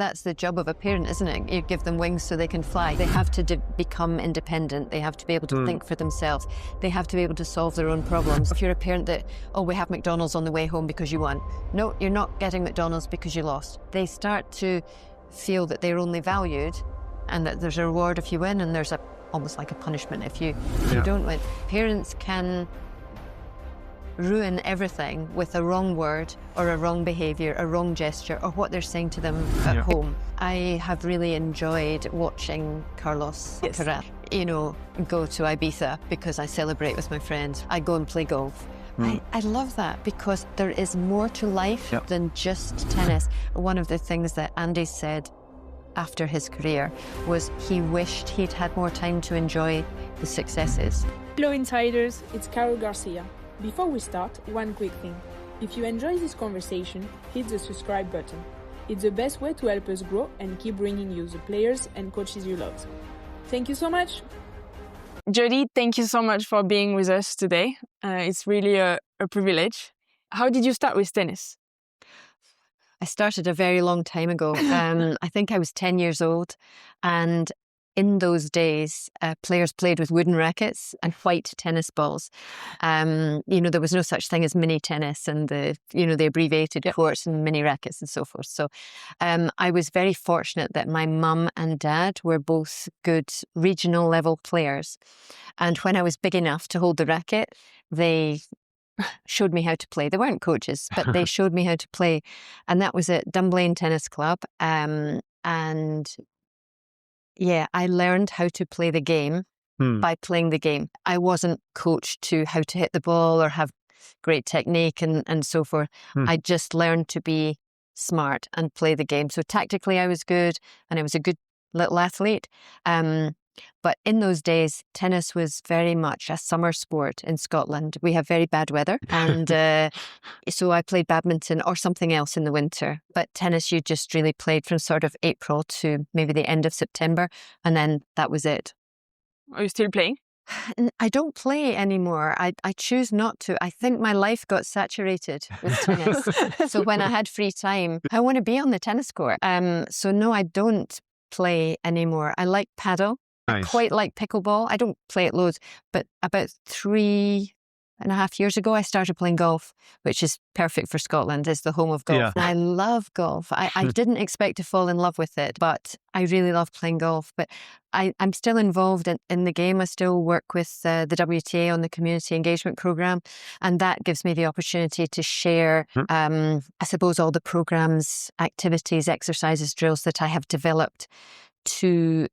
That's the job of a parent, isn't it? You give them wings so they can fly. They have to become independent. They have to be able to think for themselves. They have to be able to solve their own problems. If you're a parent that, oh, we have McDonald's on the way home because you won. No, you're not getting McDonald's because you lost. They start to feel that they're only valued and that there's a reward if you win and there's almost like a punishment if you don't win. Parents can ruin everything with a wrong word or a wrong behaviour, a wrong gesture, or what they're saying to them at home. I have really enjoyed watching Carlos Carrera, go to Ibiza because I celebrate with my friends. I go and play golf. I love that because there is more to life than just tennis. One of the things that Andy said after his career was he wished he'd had more time to enjoy the successes. Hello Insiders, it's Carol Garcia. Before we start, one quick thing. If you enjoy this conversation, hit the subscribe button. It's the best way to help us grow and keep bringing you the players and coaches you love. Thank you so much. Judy, thank you so much for being with us today. It's really a privilege. How did you start with tennis? I started a very long time ago. I think I was 10 years old, and in those days, players played with wooden rackets and white tennis balls. There was no such thing as mini tennis and the abbreviated courts and mini rackets and so forth. So I was very fortunate that my mum and dad were both good regional level players. And when I was big enough to hold the racket, they showed me how to play. They weren't coaches, but they showed me how to play. And that was at Dunblane Tennis Club. I learned how to play the game by playing the game. I wasn't coached to how to hit the ball or have great technique and so forth. I just learned to be smart and play the game. So tactically I was good and I was a good little athlete. But in those days, tennis was very much a summer sport in Scotland. We have very bad weather. And so I played badminton or something else in the winter. But tennis, you just really played from sort of April to maybe the end of September. And then that was it. Are you still playing? I don't play anymore. I choose not to. I think my life got saturated with tennis. So when I had free time, I want to be on the tennis court. So no, I don't play anymore. I like paddle. Nice. I quite like pickleball. I don't play it loads, but about 3.5 years ago, I started playing golf, which is perfect for Scotland. It's the home of golf. Yeah. And I love golf. I didn't expect to fall in love with it, but I really love playing golf. But I'm still involved in the game. I still work with the WTA on the community engagement program. And that gives me the opportunity to share, I suppose, all the programs, activities, exercises, drills that I have developed to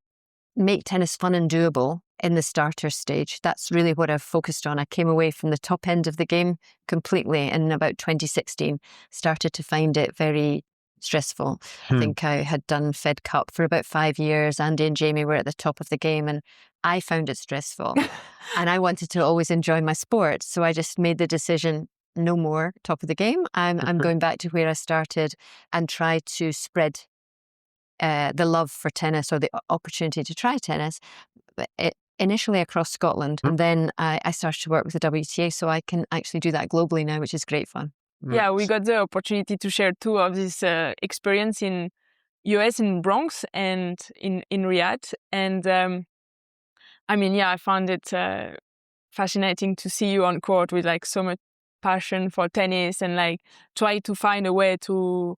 make tennis fun and doable in the starter stage. That's really what I've focused on. I came away from the top end of the game completely in about 2016, started to find it very stressful. I think I had done Fed Cup for about 5 years. Andy and Jamie were at the top of the game and I found it stressful. And I wanted to always enjoy my sport. So I just made the decision, no more top of the game. I'm going back to where I started and try to spread the love for tennis or the opportunity to try tennis, initially across Scotland. And then I started to work with the WTA, so I can actually do that globally now, which is great fun. Yeah, we got the opportunity to share two of this experience in US, in Bronx and in Riyadh. And I found it fascinating to see you on court with like so much passion for tennis and like try to find a way to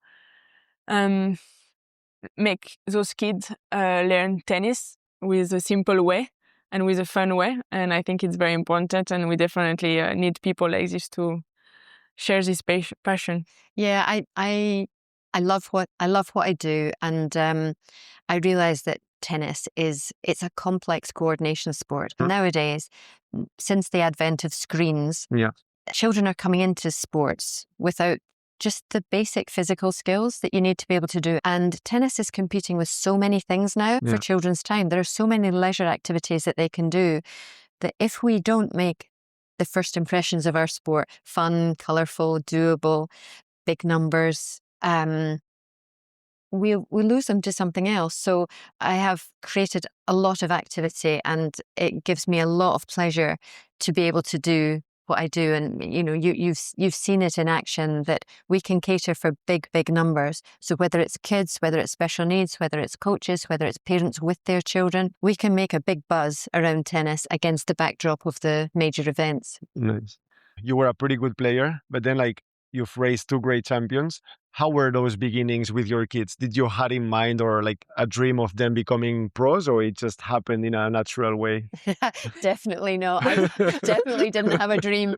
make those kids learn tennis with a simple way and with a fun way. And I think it's very important, and we definitely need people like this to share this passion. Yeah, I love what I do, and I realize that tennis it's a complex coordination sport. Nowadays, since the advent of screens, children are coming into sports without just the basic physical skills that you need to be able to do. And tennis is competing with so many things now for children's time. There are so many leisure activities that they can do that if we don't make the first impressions of our sport fun, colourful, doable, big numbers, we'll lose them to something else. So I have created a lot of activity, and it gives me a lot of pleasure to be able to do what I do. And, you've seen it in action that we can cater for big numbers. So whether it's kids, whether it's special needs, whether it's coaches, whether it's parents with their children, we can make a big buzz around tennis against the backdrop of the major events. Nice. You were a pretty good player, but then you've raised two great champions. How were those beginnings with your kids? Did you have in mind or a dream of them becoming pros, or it just happened in a natural way? Definitely no. I definitely didn't have a dream.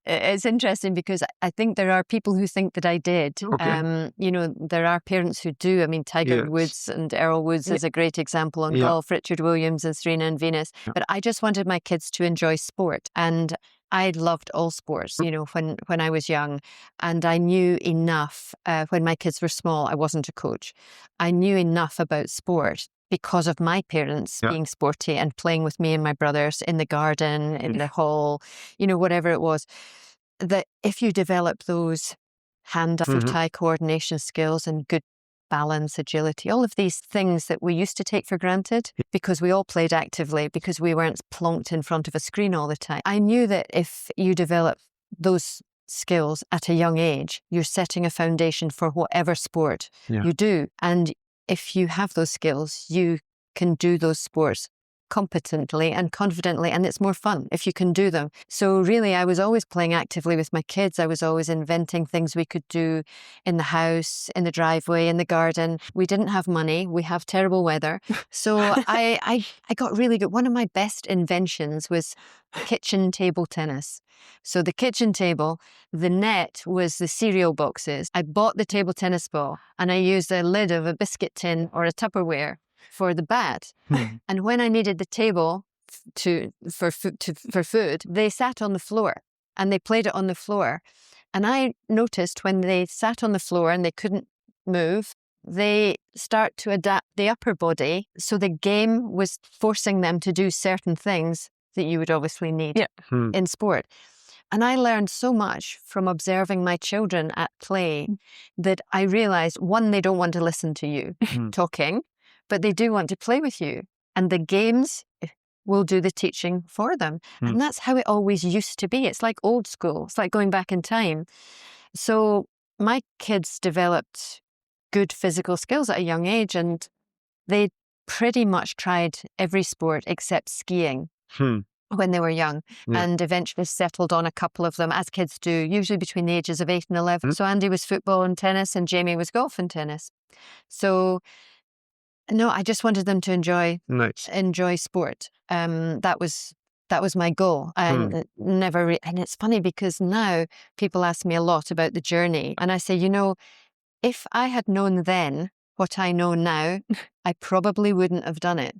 It's interesting because I think there are people who think that I did. Okay. There are parents who do. I mean, Tiger Yes. Woods and Earl Woods is a great example on golf, Richard Williams and Serena and Venus. But I just wanted my kids to enjoy sport. And I loved all sports, when I was young, and I knew enough when my kids were small. I wasn't a coach. I knew enough about sport because of my parents being sporty and playing with me and my brothers in the garden, in the hall, whatever it was, that if you develop those hand-foot-eye coordination skills and good balance, agility, all of these things that we used to take for granted because we all played actively, because we weren't plonked in front of a screen all the time. I knew that if you develop those skills at a young age, you're setting a foundation for whatever sport you do. And if you have those skills, you can do those sports competently and confidently, and it's more fun if you can do them. So really, I was always playing actively with my kids. I was always inventing things we could do in the house, in the driveway, in the garden. We didn't have money. We have terrible weather. So I got really good. One of my best inventions was kitchen table tennis. So the kitchen table, the net was the cereal boxes. I bought the table tennis ball and I used a lid of a biscuit tin or a Tupperware for the bat. And when I needed the table for food, they sat on the floor and they played it on the floor. And I noticed when they sat on the floor and they couldn't move, they start to adapt the upper body. So the game was forcing them to do certain things that you would obviously need in sport. And I learned so much from observing my children at play that I realized, one, they don't want to listen to you talking, but they do want to play with you. And the games will do the teaching for them. And that's how it always used to be. It's like old school. It's like going back in time. So my kids developed good physical skills at a young age, and they pretty much tried every sport except skiing when they were young, and eventually settled on a couple of them, as kids do, usually between the ages of 8 and 11. So Andy was football and tennis, and Jamie was golf and tennis. So no, I just wanted them to enjoy sport. That was my goal. And and it's funny because now people ask me a lot about the journey, and I say, if I had known then what I know now, I probably wouldn't have done it,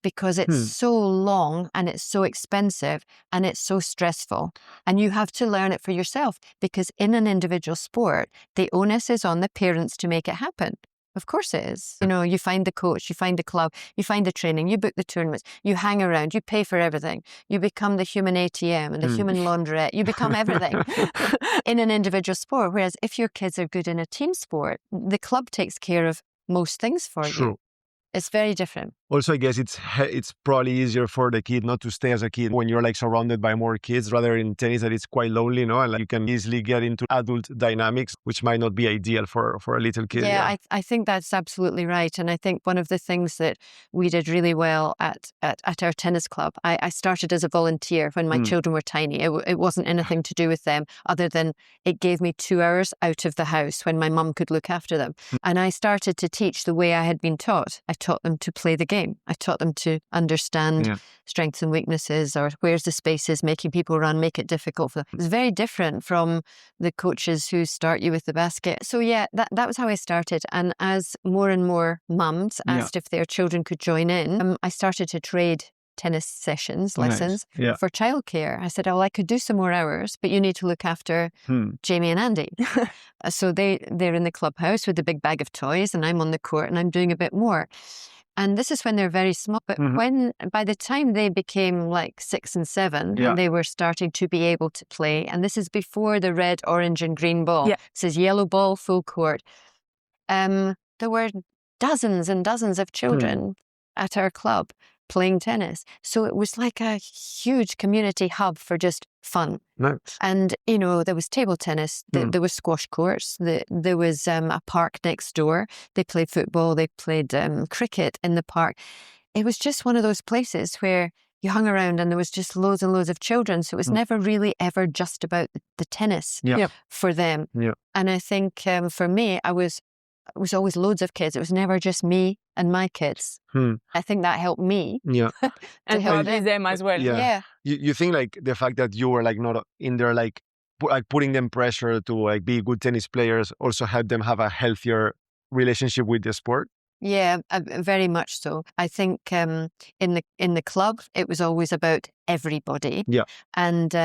because it's so long and it's so expensive and it's so stressful. And you have to learn it for yourself, because in an individual sport, the onus is on the parents to make it happen. Of course it is. You find the coach, you find the club, you find the training, you book the tournaments, you hang around, you pay for everything. You become the human ATM and the human laundrette. You become everything in an individual sport. Whereas if your kids are good in a team sport, the club takes care of most things for you. It's very different. Also, I guess it's probably easier for the kid not to stay as a kid when you're surrounded by more kids, rather in tennis that it's quite lonely, and you can easily get into adult dynamics, which might not be ideal for a little kid. Yeah, I think that's absolutely right. And I think one of the things that we did really well at our tennis club, I started as a volunteer when my children were tiny. It wasn't anything to do with them other than it gave me 2 hours out of the house when my mum could look after them. And I started to teach the way I had been taught. I taught them to play the game. I taught them to understand strengths and weaknesses, or where's the spaces, making people run, make it difficult for them. It's very different from the coaches who start you with the basket. So that was how I started. And as more and more mums asked if their children could join in, I started to trade tennis lessons for childcare. I said, I could do some more hours, but you need to look after Jamie and Andy. So they're in the clubhouse with a big bag of toys, and I'm on the court and I'm doing a bit more. And this is when they're very small. But by the time they became 6 and 7, and they were starting to be able to play, and this is before the red, orange and green ball. It says yellow ball, full court. There were dozens and dozens of children at our club. playing tennis. So it was like a huge community hub for just fun. Nice. And, you know, there was table tennis, there was squash courts, there was a park next door. They played football, they played cricket in the park. It was just one of those places where you hung around and there was just loads and loads of children. So it was never really ever just about the tennis for them. Yeah. And I think for me, it was always loads of kids. It was never just me and my kids. I think that helped me. Yeah. And help probably them as well. Yeah. You think like the fact that you were like not in there like putting them pressure to like be good tennis players also helped them have a healthier relationship with the sport? Yeah, very much so. I think in the club it was always about everybody. Yeah. And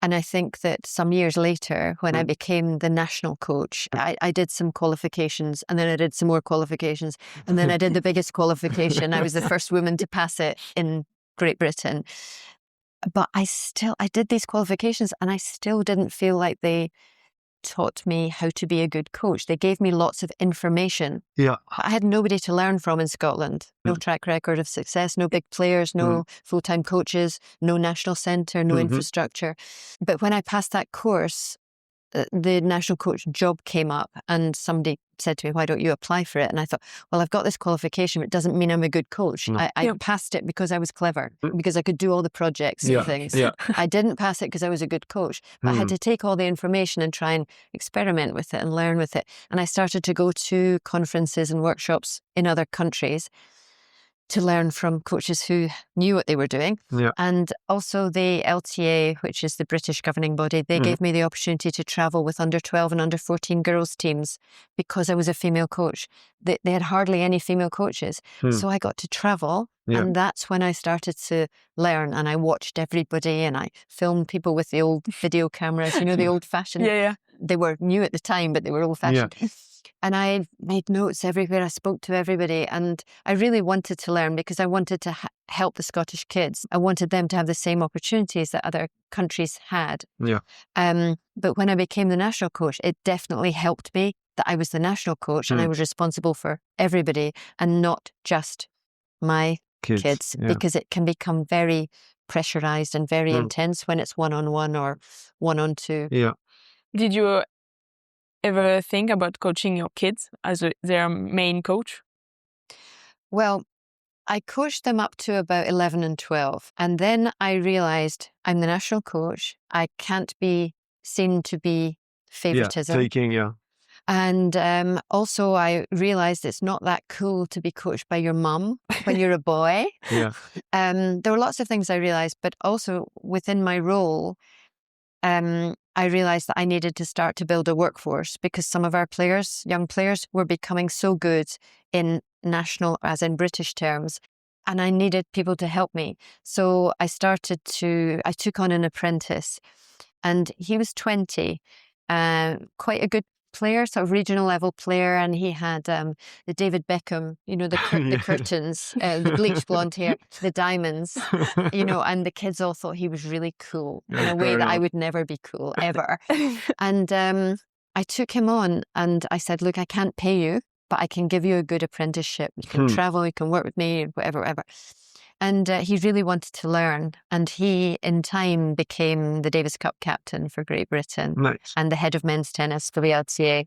I think that some years later, when I became the national coach, I did some qualifications, and then I did some more qualifications, and then I did the biggest qualification. I was the first woman to pass it in Great Britain. But I did these qualifications, and I still didn't feel like they taught me how to be a good coach. They gave me lots of information. Yeah. I had nobody to learn from in Scotland. No track record of success, no big players, no full-time coaches, no national centre, no infrastructure. But when I passed that course, the national coach job came up, and somebody said to me, why don't you apply for it? And I thought, well, I've got this qualification, but it doesn't mean I'm a good coach. No. I passed it because I was clever, because I could do all the projects and things. Yeah. I didn't pass it because I was a good coach, but I had to take all the information and try and experiment with it and learn with it. And I started to go to conferences and workshops in other countries to learn from coaches who knew what they were doing. Yeah. And also the LTA, which is the British governing body, they gave me the opportunity to travel with under 12 and under 14 girls teams because I was a female coach. They had hardly any female coaches. So I got to travel, and that's when I started to learn, and I watched everybody, and I filmed people with the old video cameras, you know, the old-fashioned. They were new at the time, but they were old-fashioned. And I made notes everywhere. I spoke to everybody, and I really wanted to learn because I wanted to help the Scottish kids. I wanted them to have the same opportunities that other countries had. Yeah. But when I became the national coach, it definitely helped me that I was the national coach and I was responsible for everybody and not just my kids because it can become very pressurized and very intense when it's one-on-one or one-on-two. Yeah. Did you ever think about coaching your kids as their main coach? Well, I coached them up to about 11 and 12. And then I realized I'm the national coach. I can't be seen to be favoritism. And also I realized it's not that cool to be coached by your mum when you're a boy. There were lots of things I realized, but also within my role, I realized that I needed to start to build a workforce because some of our players, young players, were becoming so good in national, as in British terms, and I needed people to help me. So I took on an apprentice, and he was 20, quite a good player, sort of regional level player, and he had the David Beckham, you know, the curtains, the bleach blonde hair, the diamonds, you know, and the kids all thought he was really cool in a way that I would never be cool, ever. And I took him on and I said, look, I can't pay you, but I can give you a good apprenticeship. You can travel, you can work with me, whatever. And he really wanted to learn. And he, in time, became the Davis Cup captain for Great Britain and the head of men's tennis for the LTA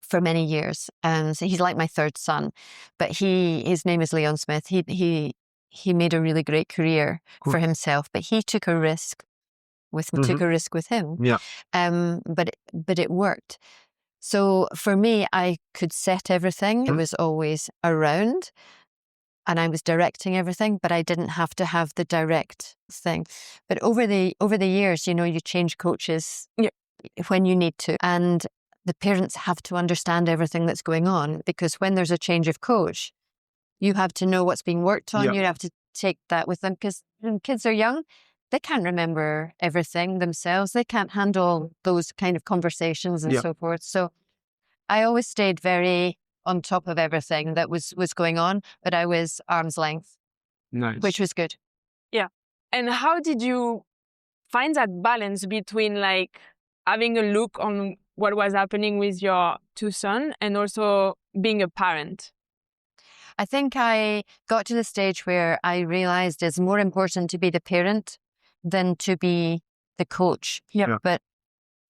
for many years. So he's like my third son. But his name is Leon Smith. He made a really great career for himself. But he took a risk with him. But it worked. So for me, I could set everything. It was always around. And I was directing everything, but I didn't have to have the direct thing. But over the years, you know, you change coaches when you need to. And the parents have to understand everything that's going on, because when there's a change of coach, you have to know what's being worked on. You have to take that with them, because when kids are young, they can't remember everything themselves. They can't handle those kind of conversations and so forth. So I always stayed very on top of everything that was going on, but I was arm's length, which was good. Yeah. And how did you find that balance between like having a look on what was happening with your two sons and also being a parent? I think I got to the stage where I realized it's more important to be the parent than to be the coach. Yeah. But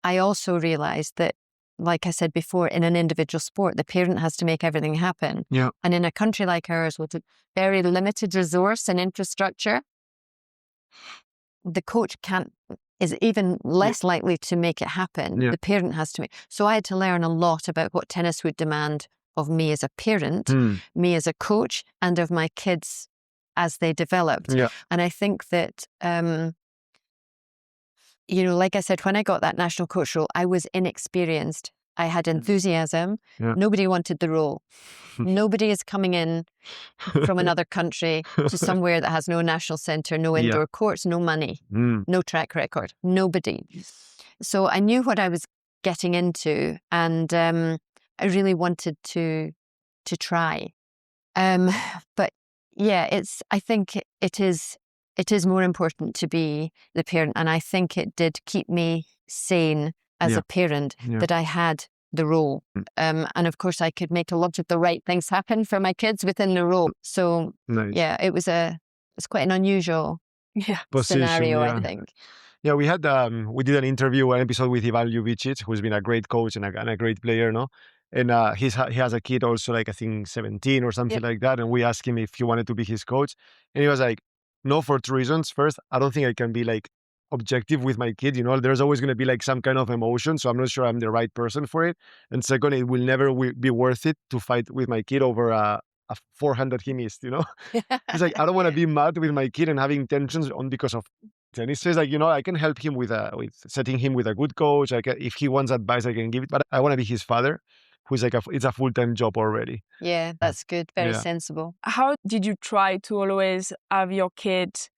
I also realized that, like I said before, in an individual sport, the parent has to make everything happen. Yeah. And in a country like ours with a very limited resource and infrastructure, the coach is even less likely to make it happen. Yeah. The parent has to make. So I had to learn a lot about what tennis would demand of me as a parent, me as a coach, and of my kids as they developed. Yeah. And I think that, like I said, when I got that national coach role, I was inexperienced. I had enthusiasm. Yeah. Nobody wanted the role. Nobody is coming in from another country to somewhere that has no national centre, no indoor courts, no money, no track record. Nobody. So I knew what I was getting into, and I really wanted to try. But yeah, I think it is more important to be the parent, and I think it did keep me sane as a parent that I had the role. And of course I could make a lot of the right things happen for my kids within the role. So yeah, it's quite an unusual scenario, I think. Yeah, we did an interview, an episode with Ivan Ljubicic, who's been a great coach and a great player, no? And he has a kid also, like I think 17 or something like that. And we asked him if he wanted to be his coach. And he was like, no, for two reasons. First, I don't think I can be like objective with my kid. There's always going to be like some kind of emotion. So I'm not sure I'm the right person for it. And second, it will never be worth it to fight with my kid over a 400 he missed, He's like, I don't want to be mad with my kid and having tensions because of tennis. Says like, I can help him with setting him with a good coach. If he wants advice, I can give it. But I want to be his father, who's like it's a full-time job already. Yeah, that's good. Very sensible. How did you try to always have your kid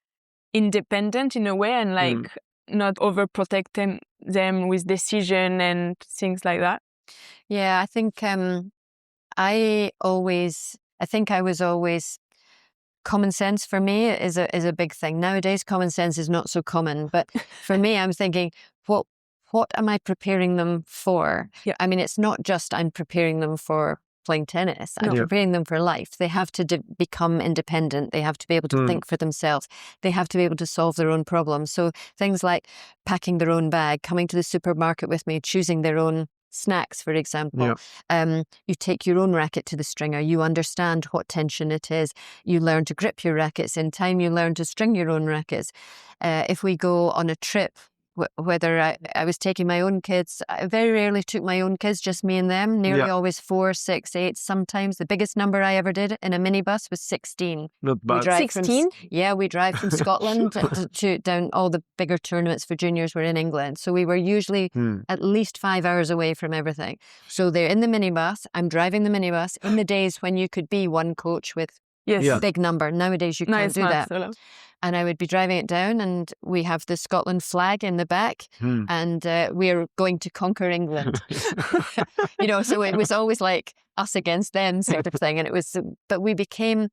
independent in a way and like not overprotect them with decision and things like that? Yeah, I think I was always common sense for me is a big thing. Nowadays, common sense is not so common, but for me, I'm thinking, what am I preparing them for? Yeah. I mean, it's not just I'm preparing them for playing tennis. I'm preparing them for life. They have to become independent. They have to be able to think for themselves. They have to be able to solve their own problems. So things like packing their own bag, coming to the supermarket with me, choosing their own snacks, for example. You take your own racket to the stringer. You understand what tension it is. You learn to grip your rackets. In time, you learn to string your own rackets. If we go on a trip, whether I was taking my own kids, I very rarely took my own kids, just me and them, nearly always 4, 6, 8, sometimes. The biggest number I ever did in a minibus was 16. Not bad. 16? We drive from Scotland to down all the bigger tournaments for juniors were in England. So we were usually at least 5 hours away from everything. So they're in the minibus, I'm driving the minibus in the days when you could be one coach with a big number. Nowadays you can't do that. Solo. And I would be driving it down and we have the Scotland flag in the back and we're going to conquer England. So it was always like us against them sort of thing. And it was, but we became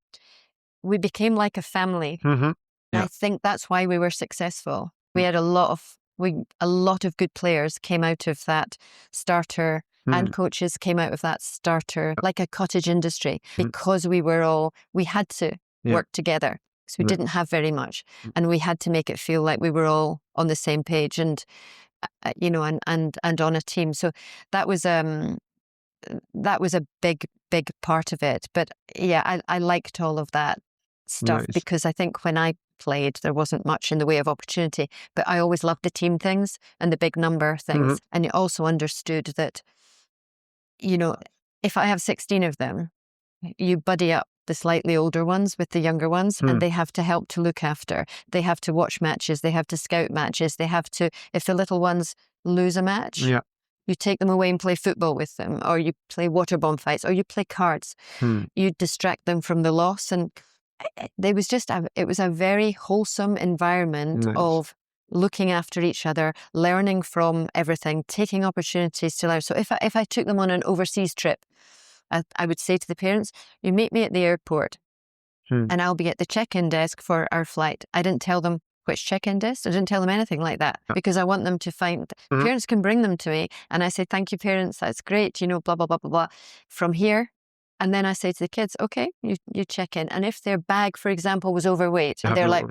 like a family. I think that's why we were successful. We had a lot of good players came out of that starter and coaches came out of that starter, like a cottage industry, because we had to work together. So we didn't have very much, and we had to make it feel like we were all on the same page, and and on a team. So that was a big part of it. But yeah, I liked all of that stuff because I think when I played, there wasn't much in the way of opportunity. But I always loved the team things and the big number things, and you also understood that, if I have 16 of them, you buddy up the slightly older ones with the younger ones, and they have to help to look after. They have to watch matches. They have to scout matches. They have to, if the little ones lose a match, you take them away and play football with them, or you play water bomb fights, or you play cards. You distract them from the loss. And it was a very wholesome environment of looking after each other, learning from everything, taking opportunities to learn. So if I took them on an overseas trip, I would say to the parents, you meet me at the airport and I'll be at the check-in desk for our flight. I didn't tell them which check-in desk. I didn't tell them anything like that because I want them to find, parents can bring them to me and I say, thank you parents, that's great, blah, blah, blah, blah, blah. From here, And then I say to the kids, okay, you check in. And if their bag, for example, was overweight, and they're like,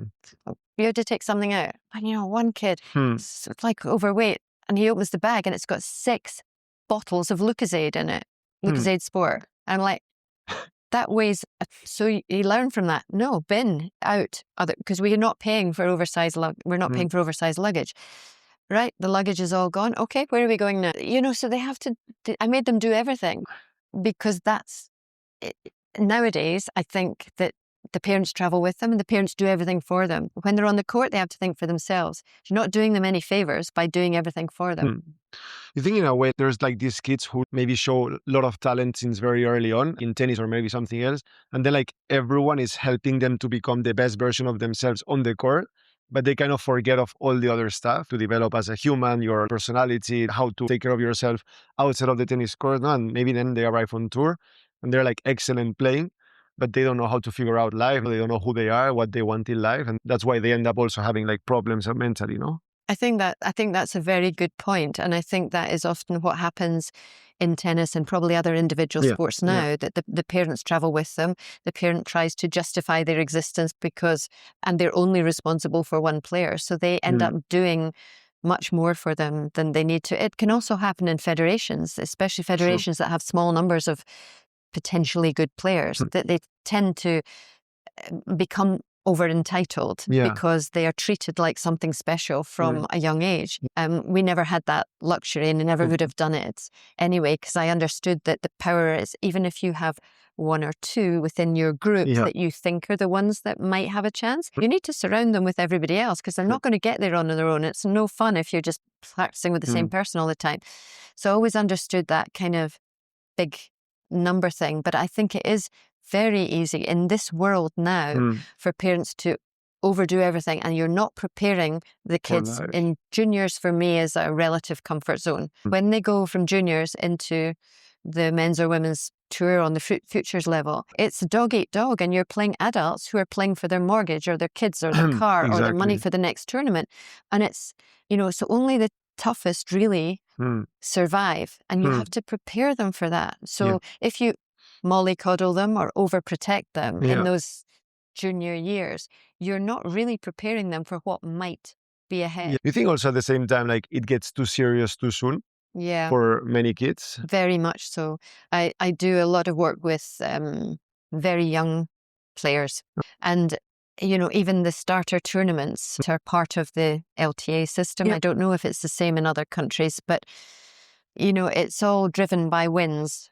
you had to take something out. And one kid, it's like overweight, and he opens the bag and it's got 6 bottles of Lucozade in it, Lucozade Sport. I'm like, that weighs, so you learn from that. No, bin out, because we're not paying for oversized paying for oversized luggage. Right, the luggage is all gone. Okay, where are we going now? So they have to, I made them do everything, because that's, nowadays, I think that the parents travel with them and the parents do everything for them. When they're on the court, they have to think for themselves. You're not doing them any favors by doing everything for them. You think in a way there's like these kids who maybe show a lot of talent since very early on in tennis or maybe something else, and then like everyone is helping them to become the best version of themselves on the court, but they kind of forget of all the other stuff to develop as a human, your personality, how to take care of yourself outside of the tennis court. No? And maybe then they arrive on tour and they're like excellent playing, but they don't know how to figure out life. They don't know who they are, what they want in life. And that's why they end up also having like problems mentally, no? I think that's a very good point. And I think that is often what happens in tennis and probably other individual sports now, that the parents travel with them. The parent tries to justify their existence and they're only responsible for one player. So they end up doing much more for them than they need to. It can also happen in federations, especially federations that have small numbers of potentially good players, that they tend to become over-entitled because they are treated like something special from a young age. We never had that luxury and I never would have done it anyway, because I understood that the power is, even if you have 1 or 2 within your group that you think are the ones that might have a chance, you need to surround them with everybody else, because they're not going to get there on their own. It's no fun if you're just practicing with the same person all the time. So I always understood that kind of big number thing, but I think it is very easy in this world now for parents to overdo everything, and you're not preparing the kids in juniors. For me, is a relative comfort zone. When they go from juniors into the men's or women's tour on the futures level, it's dog eat dog, and you're playing adults who are playing for their mortgage or their kids or their car or their money for the next tournament. And it's, so only the toughest really survive, and you have to prepare them for that. So if you mollycoddle them or overprotect them in those junior years, you're not really preparing them for what might be ahead. You think also at the same time, like it gets too serious too soon for many kids? Very much so. I do a lot of work with very young players, and even the starter tournaments are part of the LTA system. I don't know if it's the same in other countries, but it's all driven by wins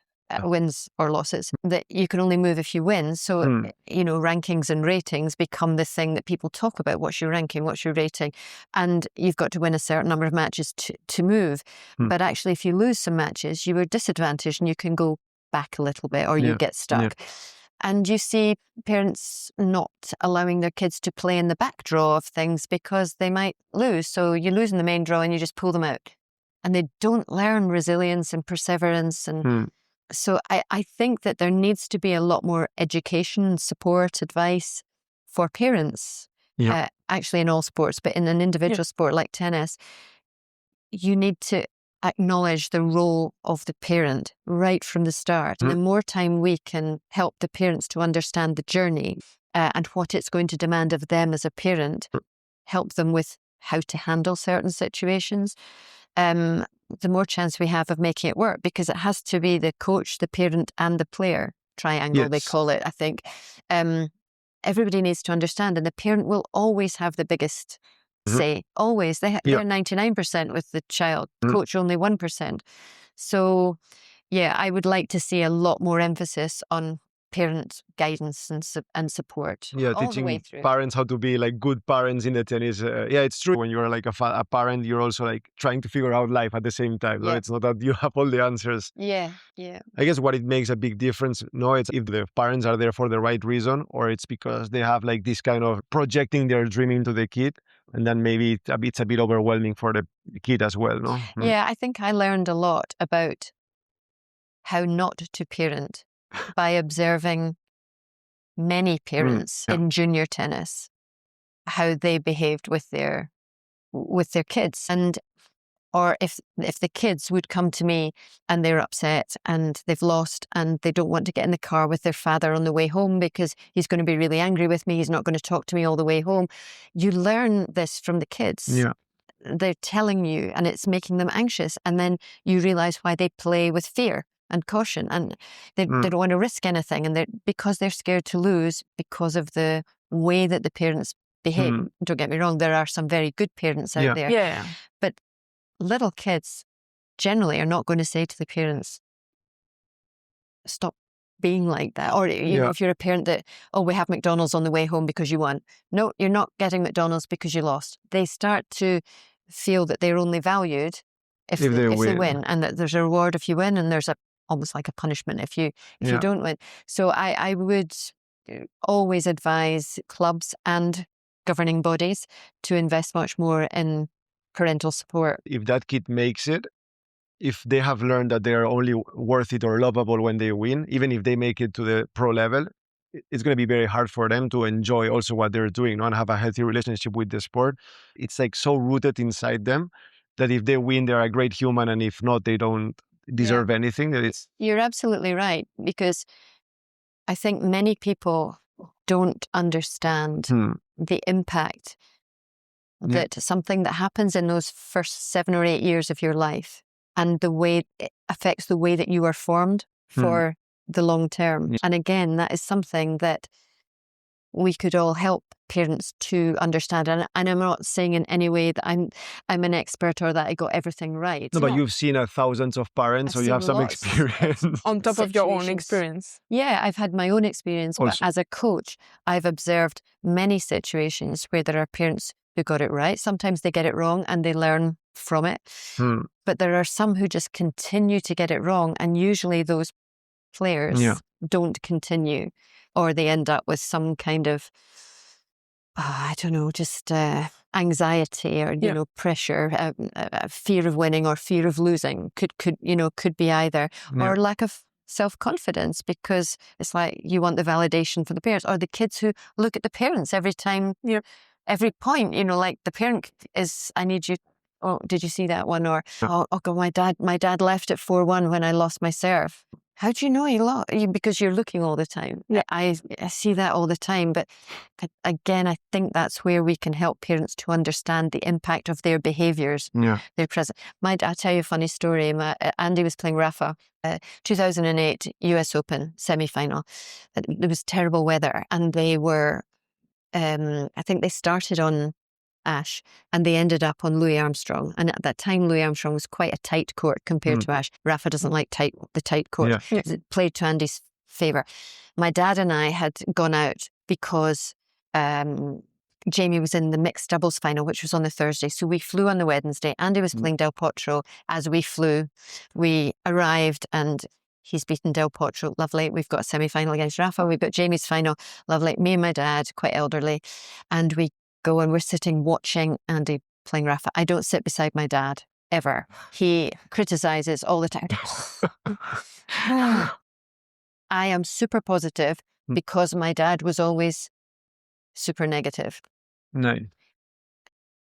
or losses, that you can only move if you win. So, rankings and ratings become the thing that people talk about. What's your ranking? What's your rating? And you've got to win a certain number of matches to move. But actually, if you lose some matches, you are disadvantaged and you can go back a little bit, or you get stuck. And you see parents not allowing their kids to play in the back draw of things because they might lose. So you lose in the main draw and you just pull them out. And they don't learn resilience and perseverance. And so I think that there needs to be a lot more education, support, advice for parents, actually in all sports, but in an individual sport like tennis, you need to acknowledge the role of the parent right from the start. And the more time we can help the parents to understand the journey and what it's going to demand of them as a parent, help them with how to handle certain situations, the more chance we have of making it work, because it has to be the coach, the parent and the player triangle, they call it, I think. Everybody needs to understand, and the parent will always have the biggest say, always. They're 99% with the child, coach only 1%. So, I would like to see a lot more emphasis on parent guidance and support all the way through. Parents how to be like good parents in the tennis. It's true. When you're like a parent, you're also like trying to figure out life at the same time. No? It's not that you have all the answers. I guess what it makes a big difference, it's if the parents are there for the right reason, or it's because they have like this kind of projecting their dream into the kid, and then maybe it's a bit overwhelming for the kid as well. No? I think I learned a lot about how not to parent by observing many parents in junior tennis, how they behaved with their kids. And Or if the kids would come to me and they're upset and they've lost and they don't want to get in the car with their father on the way home because he's going to be really angry with me, he's not going to talk to me all the way home. You learn this from the kids. Yeah. They're telling you and it's making them anxious. And then you realize why they play with fear and caution and they don't want to risk anything. And because they're scared to lose because of the way that the parents behave. Don't get me wrong, there are some very good parents out there. Yeah. But little kids generally are not going to say to the parents, stop being like that. Or you know, if you're a parent that, we have McDonald's on the way home because you won. No, you're not getting McDonald's because you lost. They start to feel that they're only valued if they win, and that there's a reward if you win, and there's almost like a punishment if you don't win. So I would always advise clubs and governing bodies to invest much more in parental support. If that kid makes it, if they have learned that they are only worth it or lovable when they win, even if they make it to the pro level, it's going to be very hard for them to enjoy also what they're doing, and have a healthy relationship with the sport. It's like so rooted inside them that if they win, they're a great human, and if not, they don't deserve anything. You're absolutely right, because I think many people don't understand the impact that something that happens in those first 7 or 8 years of your life and the way it affects the way that you are formed for the long term. And again, that is something that we could all help parents to understand. And I'm not saying in any way that I'm an expert or that I got everything right. No, but you've seen thousands of parents, so you have some experience. On top of your own experience. Yeah, I've had my own experience. Also. But as a coach, I've observed many situations where there are parents who got it right. Sometimes they get it wrong and they learn from it. But there are some who just continue to get it wrong. And usually those players don't continue, or they end up with some kind of, I don't know, just anxiety or, you know, pressure, fear of winning or fear of losing could be either, or lack of self-confidence, because it's like you want the validation for the parents, or the kids who look at the parents every time, every point, you know, like the parent is, I need you. Oh, did you see that one? Or, oh God, my dad left at 4-1 when I lost my serve. How do you know he lost? Because you're looking all the time. Yeah. I see that all the time. But again, I think that's where we can help parents to understand the impact of their behaviours. Their present. I'll tell you a funny story. Andy was playing Rafa, 2008 US Open semi-final. There was terrible weather, and they were, I think they started on Ash, and they ended up on Louis Armstrong. And at that time, Louis Armstrong was quite a tight court compared to Ash. Rafa doesn't like the tight court. It played to Andy's favour. My dad and I had gone out because Jamie was in the mixed doubles final, which was on the Thursday. So we flew on the Wednesday. Andy was playing Del Potro. As we flew, we arrived and he's beaten Del Potro. Lovely. We've got a semi-final against Rafa. We've got Jamie's final. Lovely. Me and my dad, quite elderly. And we go and we're sitting watching Andy playing Rafa. I don't sit beside my dad, ever. He criticises all the time. I am super positive because my dad was always super negative. No.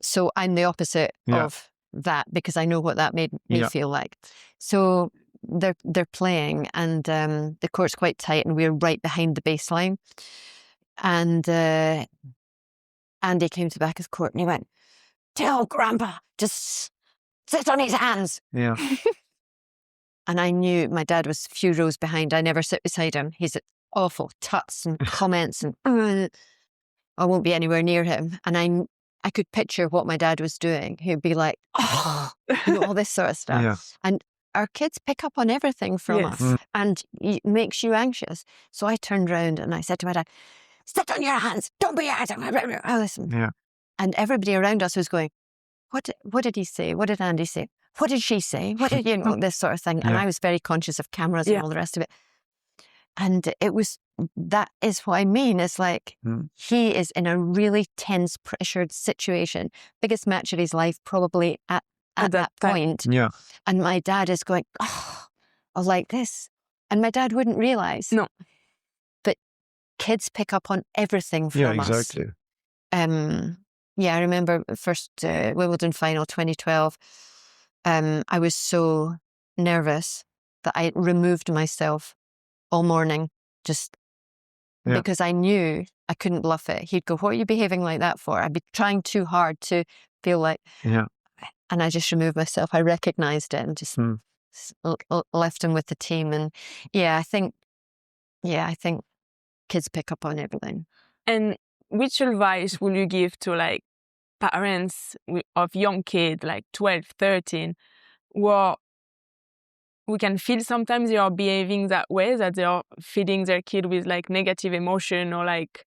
So I'm the opposite of that, because I know what that made me feel like. So they're playing, and the court's quite tight, and we're right behind the baseline. And Andy came to the back of the court and he went, "Tell Grandpa, just sit on his hands." Yeah. And I knew my dad was a few rows behind. I never sit beside him. He's awful tuts and comments, and I won't be anywhere near him. And I could picture what my dad was doing. He'd be like, oh, you know, all this sort of stuff. Yeah. And our kids pick up on everything from us, and it makes you anxious. So I turned around and I said to my dad, "Sit on your hands. Don't be your hands." I listened. Yeah. And everybody around us was going, what did he say? What did Andy say? What did she say? What did, you know, this sort of thing. And I was very conscious of cameras and all the rest of it. And that is what I mean. It's like he is in a really tense, pressured situation. Biggest match of his life, probably at that point. Yeah. And my dad is going, oh, like this. And my dad wouldn't realise. No. Kids pick up on everything from us. Yeah, exactly. I remember first Wimbledon final 2012. I was so nervous that I removed myself all morning just because I knew I couldn't bluff it. He'd go, what are you behaving like that for? I'd be trying too hard to feel like, and I just removed myself. I recognized it and just left him with the team. And I think kids pick up on everything. And which advice will you give to like parents of young kids, like 12, 13, who we can feel sometimes they are behaving that way, that they are feeding their kid with like negative emotion or like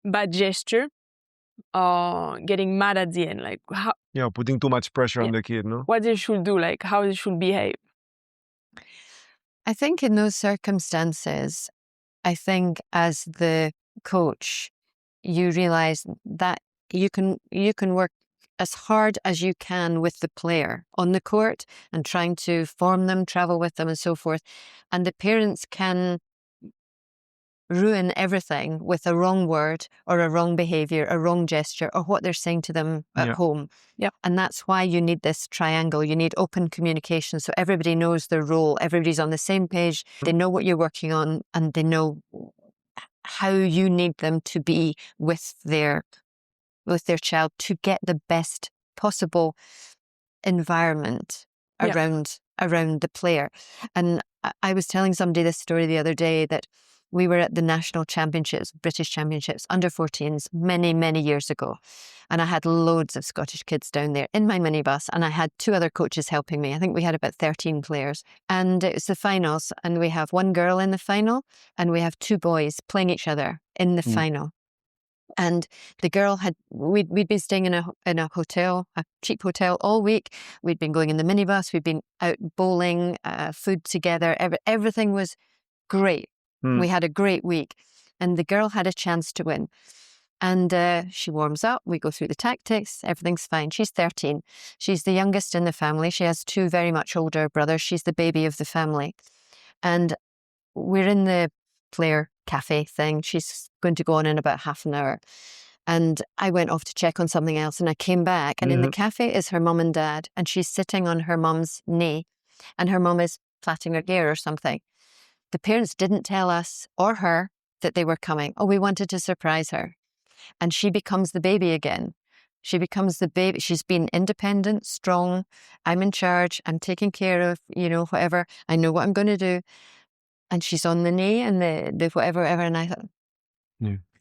bad gesture or getting mad at the end, like how, putting too much pressure on the kid, no? What they should do, like how they should behave. I think in those circumstances, I think as the coach, you realize that you can work as hard as you can with the player on the court and trying to form them, travel with them and so forth. And the parents can ruin everything with a wrong word or a wrong behavior, a wrong gesture, or what they're saying to them at home. And that's why you need this triangle. You need open communication so everybody knows their role. Everybody's on the same page. They know what you're working on and they know how you need them to be with their child to get the best possible environment around the player. And I was telling somebody this story the other day that we were at the national championships, British championships, under 14s, many, many years ago. And I had loads of Scottish kids down there in my minibus, and I had 2 other coaches helping me. I think we had about 13 players. And it was the finals, and we have 1 girl in the final, and we have 2 boys playing each other in the final. And the girl we'd been staying in a hotel, a cheap hotel all week. We'd been going in the minibus. We'd been out bowling, food together. Everything was great. We had a great week. And the girl had a chance to win. And she warms up. We go through the tactics. Everything's fine. She's 13. She's the youngest in the family. She has 2 very much older brothers. She's the baby of the family. And we're in the player cafe thing. She's going to go on in about half an hour. And I went off to check on something else and I came back and in the cafe is her mum and dad and she's sitting on her mum's knee and her mum is plaiting her hair or something. The parents didn't tell us or her that they were coming. Oh, we wanted to surprise her. And she becomes the baby again. She becomes the baby. She's been independent, strong. I'm in charge. I'm taking care of, whatever. I know what I'm going to do. And she's on the knee and the whatever. And I thought,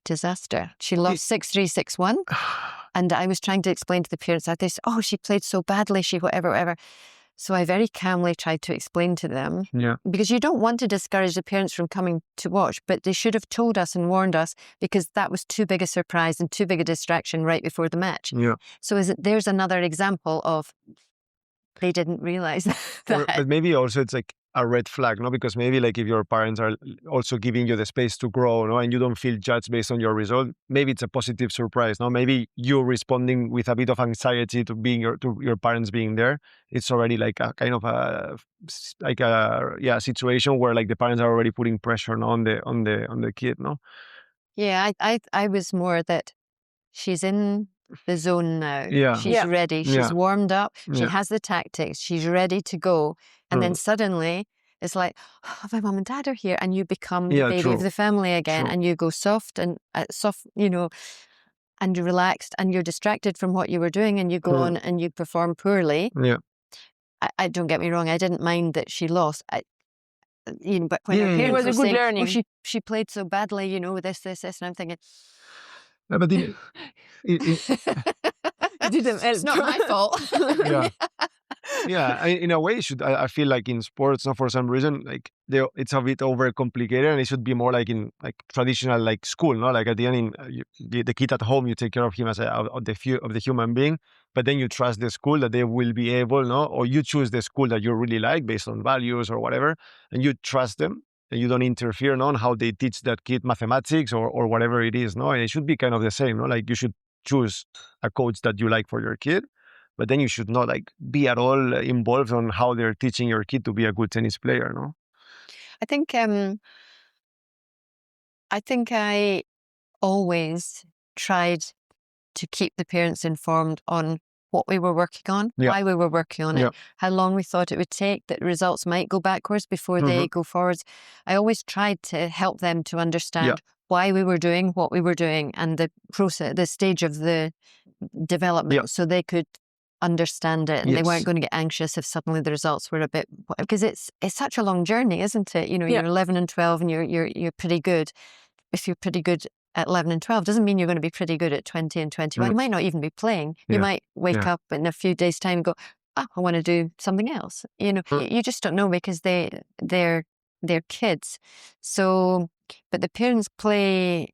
disaster. She lost 6-3, 6-1. And I was trying to explain to the parents that this, she played so badly. She whatever. So I very calmly tried to explain to them, because you don't want to discourage the parents from coming to watch, but they should have told us and warned us because that was too big a surprise and too big a distraction right before the match. So there's another example of they didn't realize that. But maybe also it's like a red flag, no? Because maybe like if your parents are also giving you the space to grow, no, and you don't feel judged based on your result, maybe it's a positive surprise, no? Maybe you responding with a bit of anxiety to your parents being there. It's already like a kind of a situation where like the parents are already putting pressure on the kid, no? Yeah, I was more that she's in the zone now. She's ready. She's warmed up. She has the tactics. She's ready to go. And then suddenly it's like, my mum and dad are here. And you become the baby of the family again. And you go soft, and you're relaxed and you're distracted from what you were doing and you go on and you perform poorly. I don't get me wrong. I didn't mind that she lost. But when her parents it was a good saying, learning. She played so badly, this, and I'm thinking, but it didn't help. It's not my fault. In a way, I feel like in sports, for some reason, like it's a bit overcomplicated, and it should be more like in like traditional like school, no? Like at the end, the kid at home, you take care of him as of the human being, but then you trust the school that they will be able, no? Or you choose the school that you really like based on values or whatever, and you trust them. And you don't interfere, no, on how they teach that kid mathematics or whatever it is, no? And it should be kind of the same, no? Like you should choose a coach that you like for your kid, but then you should not like be at all involved on how they're teaching your kid to be a good tennis player, no? I think I always tried to keep the parents informed on what we were working on, why we were working on it, how long we thought it would take, that results might go backwards before they go forwards. I always tried to help them to understand why we were doing what we were doing and the process, the stage of the development, so they could understand it and they weren't going to get anxious if suddenly the results were a bit, because it's such a long journey, isn't it? You know, you're 11 and 12 and you're pretty good. If you're pretty good at 11 and 12 doesn't mean you're going to be pretty good at 20 and 21. You might not even be playing. You might wake up in a few days' time and go, I want to do something else. You know, you just don't know because they're kids. So, but the parents play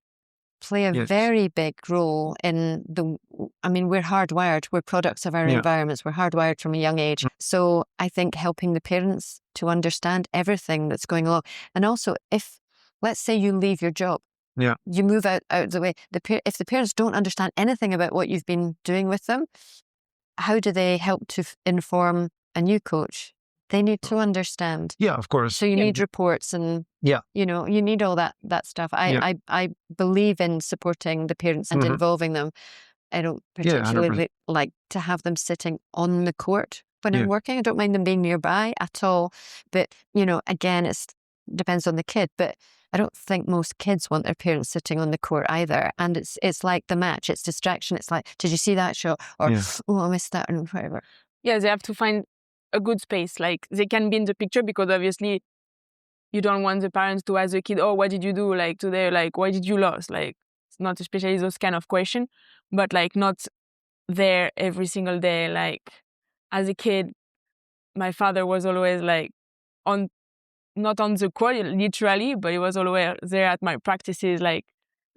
a very big role in we're hardwired. We're products of our environments. We're hardwired from a young age. So I think helping the parents to understand everything that's going along. And also if, let's say you leave your job, you move out of the way. If the parents don't understand anything about what you've been doing with them, how do they help to inform a new coach? They need to understand. Yeah, of course. So you need reports and, you know, you need all that stuff. I believe in supporting the parents and involving them. I don't particularly like to have them sitting on the court when I'm working. I don't mind them being nearby at all. But, you know, again, it depends on the kid. But I don't think most kids want their parents sitting on the court either. And it's like the match. It's distraction. It's like, did you see that shot? Or, oh, I missed that, and whatever. Yeah, they have to find a good space. Like, they can be in the picture because obviously you don't want the parents to ask the kid, oh, what did you do like today? Like, why did you lose? Like, it's not especially those kind of questions, but like not there every single day. Like, as a kid, my father was always like not on the court literally, but he was always there at my practices, like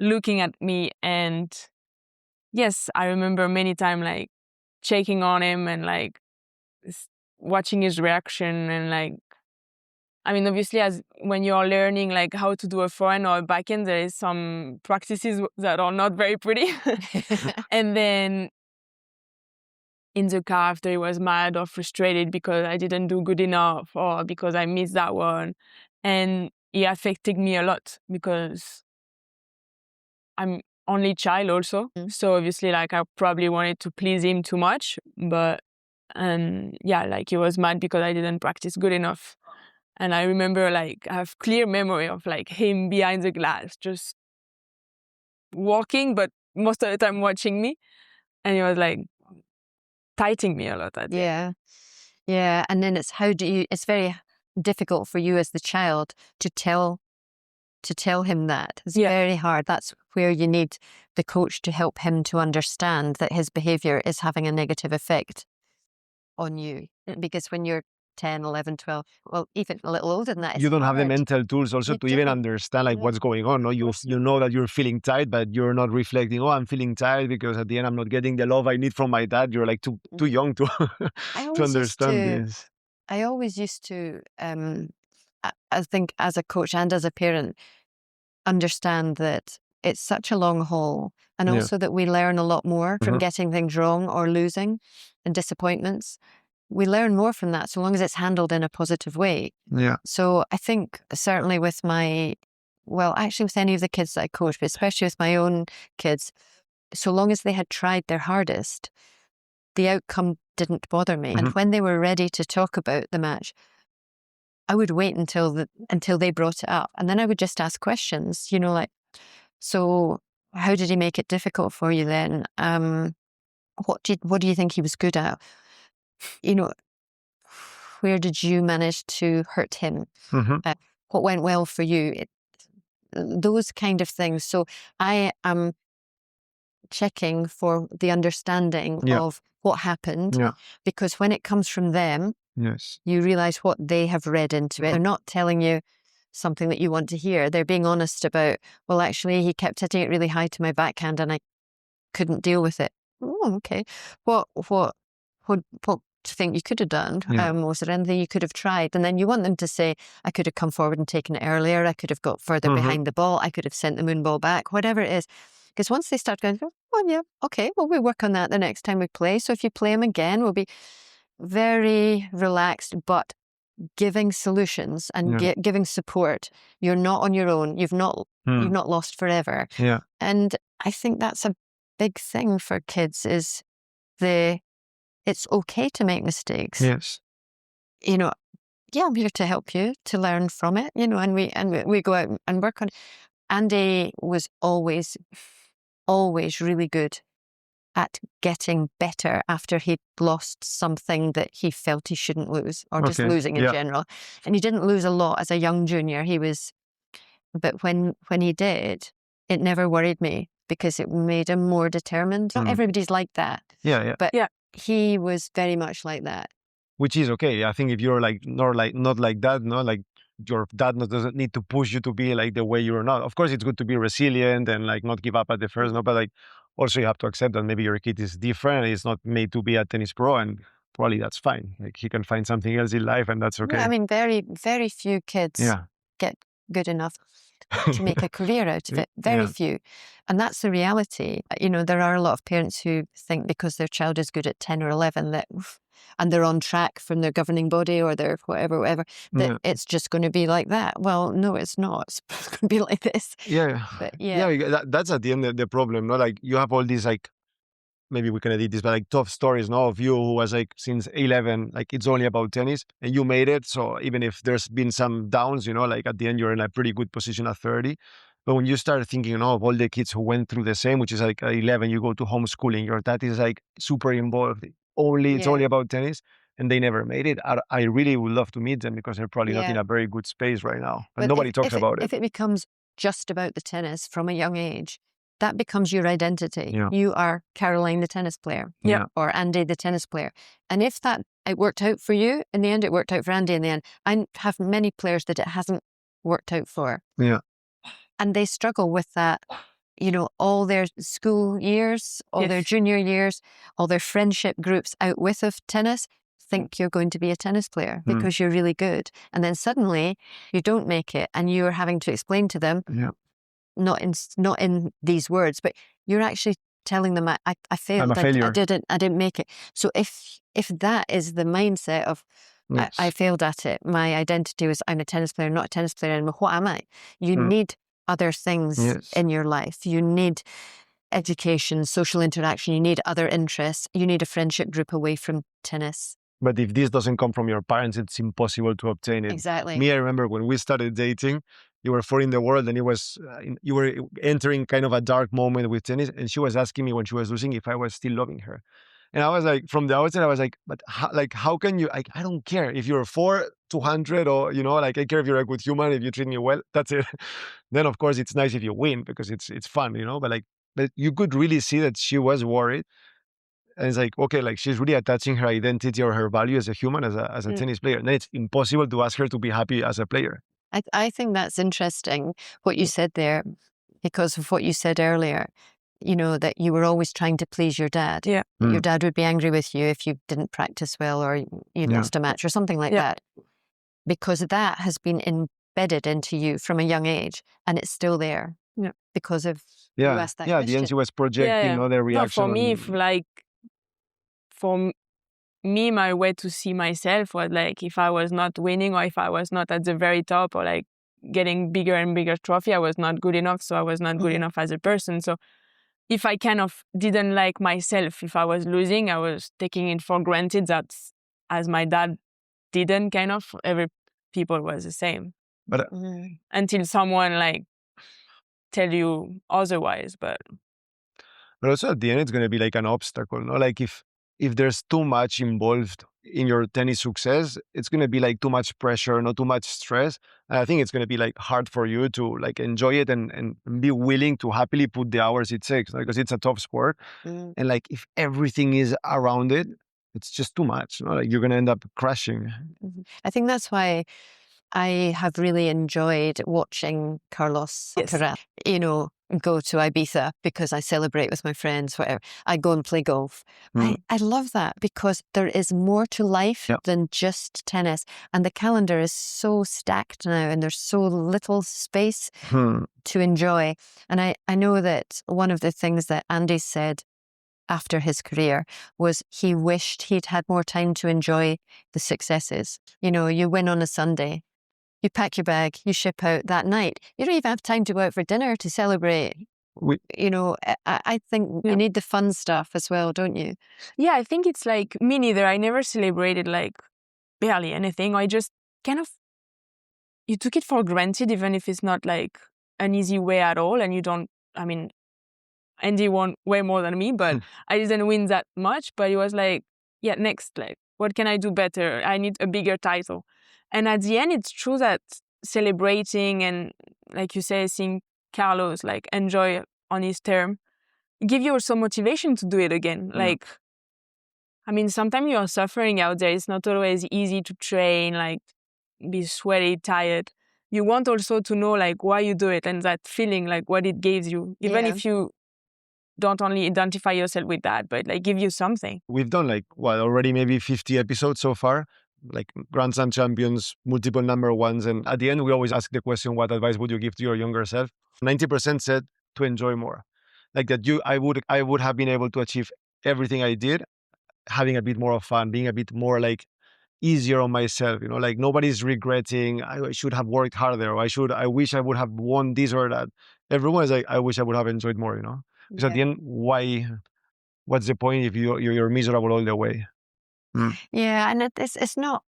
looking at me. And yes, I remember many times like checking on him and like watching his reaction. And like, I mean, obviously when you're learning like how to do a forehand or a backhand, there is some practices that are not very pretty. And then in the car after, he was mad or frustrated because I didn't do good enough or because I missed that one. And it affected me a lot because I'm only child also. So obviously like I probably wanted to please him too much, but like he was mad because I didn't practice good enough. And I remember like I have clear memory of like him behind the glass just walking, but most of the time watching me. And he was like tightening me a lot. Yeah. And then it's it's very difficult for you as the child to tell him that. It's very hard. That's where you need the coach to help him to understand that his behavior is having a negative effect on you. Because when you're 10, 11, 12, well, even a little older than that, you don't have the mental tools also to even understand like what's going on. No, you know that you're feeling tired, but you're not reflecting, oh, I'm feeling tired because at the end I'm not getting the love I need from my dad. You're like too young to to understand this. I always used to, I think as a coach and as a parent, understand that it's such a long haul, and also that we learn a lot more from getting things wrong or losing and disappointments. We learn more from that so long as it's handled in a positive way. Yeah. So I think certainly with with any of the kids that I coach, but especially with my own kids, so long as they had tried their hardest, the outcome didn't bother me. And when they were ready to talk about the match, I would wait until they brought it up. And then I would just ask questions, you know, like, so how did he make it difficult for you then? What do you think he was good at? You know, where did you manage to hurt him? What went well for you? Those kind of things. So I am checking for the understanding of what happened, because when it comes from them, you realize what they have read into it. They're not telling you something that you want to hear. They're being honest about, well, actually, he kept hitting it really high to my backhand and I couldn't deal with it. Oh, okay. What do you think you could have done? Was there anything you could have tried? And then you want them to say, I could have come forward and taken it earlier. I could have got further behind the ball. I could have sent the moon ball back, whatever it is. Because once they start going, oh yeah, okay, well, we work on that the next time we play. So if you play them again, we'll be very relaxed, but giving solutions and giving support. You're not on your own. You've not lost forever. Yeah. And I think that's a big thing for kids, is the it's okay to make mistakes. Yes. You know, yeah, I'm here to help you to learn from it, you know, and we go out and work on it. Andy was always really good at getting better after he'd lost something that he felt he shouldn't lose, or just Okay, losing in yeah. general. And he didn't lose a lot as a young junior. But when he did, it never worried me because it made him more determined. Not everybody's like that. Yeah. But he was very much like that. Which is okay. I think if you're like not like that, no, like your dad doesn't need to push you to be like the way you're not. Of course, it's good to be resilient and like not give up at the first, no, but like also you have to accept that maybe your kid is different. He's not made to be a tennis pro, and probably that's fine. Like he can find something else in life, and that's okay. Yeah, I mean, very, very few kids get good enough to make a career out of it. Very few. And that's the reality. You know, there are a lot of parents who think because their child is good at 10 or 11 that, and they're on track from their governing body or their whatever, that it's just going to be like that. Well, no, it's not. It's going to be like this. Yeah. But that's at the end the problem, no? Like you have all these like, maybe we can edit this, but like tough stories, no, of you who was like since 11, like it's only about tennis and you made it. So even if there's been some downs, you know, like at the end you're in a pretty good position at 30. But when you start thinking, you know, of all the kids who went through the same, which is like at 11, you go to homeschooling, your dad is like super involved. It's only about tennis, and they never made it. I really would love to meet them because they're probably not in a very good space right now. But nobody talks about it. If it becomes just about the tennis from a young age, that becomes your identity. Yeah. You are Caroline, the tennis player, or Andy, the tennis player. And if it worked out for you, in the end, it worked out for Andy in the end. I have many players that it hasn't worked out for. Yeah. And they struggle with that, you know, all their school years, all their junior years, all their friendship groups out with of tennis, think you're going to be a tennis player because you're really good. And then suddenly you don't make it and you're having to explain to them, not in these words, but you're actually telling them, I failed. I'm a failure. I didn't make it. So if that is the mindset of, I failed at it, my identity was, I'm a tennis player, not a tennis player anymore. What am I? You need other things in your life. You need education, social interaction. You need other interests. You need a friendship group away from tennis. But if this doesn't come from your parents, it's impossible to obtain it. Exactly. Me, I remember when we started dating, you were 4 in the world, and it was you were entering kind of a dark moment with tennis, and she was asking me when she was losing if I was still loving her. And I was like, from the outset, I was like, but how can you, I don't care if you're 200 or, you know, like I care if you're a good human, if you treat me well, that's it. Then of course it's nice if you win because it's fun, you know, but you could really see that she was worried. And it's like, okay, like she's really attaching her identity or her value as a human, as a tennis player. And then it's impossible to ask her to be happy as a player. I think that's interesting what you said there, because of what you said earlier, you know, that you were always trying to please your dad. Yeah. Your dad would be angry with you if you didn't practice well or you lost a match or something like that. Because that has been embedded into you from a young age and it's still there. Yeah. Because of you asked that question. The end she was projecting other reaction. No, for me, for me, my way to see myself was like if I was not winning or if I was not at the very top or like getting bigger and bigger trophy, I was not good enough. So I was not good enough as a person. So if I kind of didn't like myself, if I was losing, I was taking it for granted that as my dad didn't, kind of, every people was the same. But until someone like tell you otherwise. But also at the end, it's going to be like an obstacle, no? Like if there's too much involved in your tennis success, it's going to be like too much pressure, not too much stress. And I think it's going to be like hard for you to like enjoy it and be willing to happily put the hours it takes, because it's a tough sport. And like if everything is around it, it's just too much. You know? Like you're going to end up crashing. I think that's why I have really enjoyed watching Carlos Alcaraz, you know, go to Ibiza because I celebrate with my friends, whatever. I go and play golf. I love that because there is more to life than just tennis. And the calendar is so stacked now and there's so little space to enjoy. And I know that one of the things that Andy said after his career was he wished he'd had more time to enjoy the successes. You know, you win on a Sunday. You pack your bag, you ship out that night. You don't even have time to go out for dinner to celebrate. I think you need the fun stuff as well, don't you? Yeah, I think it's like me neither. I never celebrated like barely anything. I just kind of, you took it for granted, even if it's not like an easy way at all. And you don't, I mean, Andy won way more than me, but I didn't win that much. But it was like, yeah, next, like, what can I do better? I need a bigger title. And at the end, it's true that celebrating and, like you say, seeing Carlos like enjoy on his term, give you also motivation to do it again. Like, I mean, sometimes you are suffering out there. It's not always easy to train, like be sweaty, tired. You want also to know like why you do it and that feeling, like what it gives you, even if you don't only identify yourself with that, but like give you something. We've done like already maybe 50 episodes so far, like Grand Slam champions, multiple number ones. And at the end, we always ask the question, what advice would you give to your younger self? 90% said to enjoy more. Like that I would have been able to achieve everything I did, having a bit more of fun, being a bit more like easier on myself, like nobody's regretting, I should have worked harder, or I wish I would have won this or that. Everyone is like, I wish I would have enjoyed more, because at the end, what's the point if you're miserable all the way? Yeah, and it's not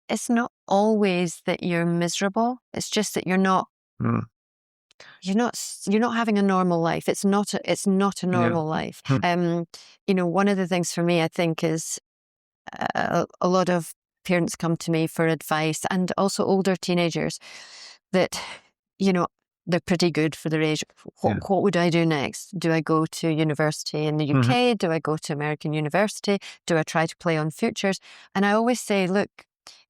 always that you're miserable. It's just that you're not having a normal life. It's not a normal life. One of the things for me, I think, is a lot of parents come to me for advice, and also older teenagers that, they're pretty good for their age. What would I do next? Do I go to university in the UK? Do I go to American university? Do I try to play on futures? And I always say, look,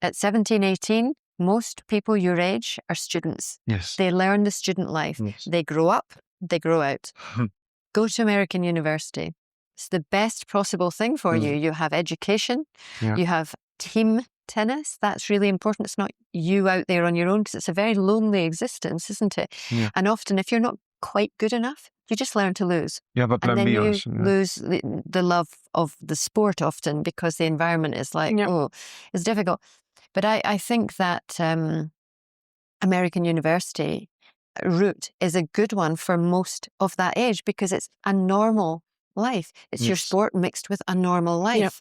at 17, 18, most people your age are students. Yes. They learn the student life. Yes. They grow up, they grow out. Go to American university. It's the best possible thing for you. You have education, you have team tennis. That's really important. It's not you out there on your own, because it's a very lonely existence, isn't it? Yeah. And often if you're not quite good enough, you just learn to lose. You have a plan and then B you also, lose the love of the sport often, because the environment is like, it's difficult. But I think that American university route is a good one for most of that age, because it's a normal life. It's your sport mixed with a normal life. Yep.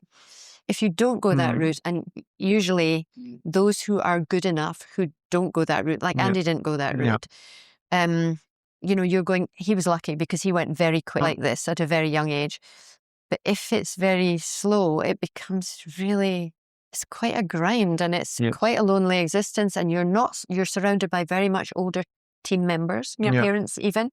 If you don't go that route, and usually those who are good enough who don't go that route, like Andy didn't go that route, you're going, he was lucky because he went very quick like this at a very young age. But if it's very slow, it becomes really, it's quite a grind, and it's quite a lonely existence, and you're surrounded by very much older team members, parents even.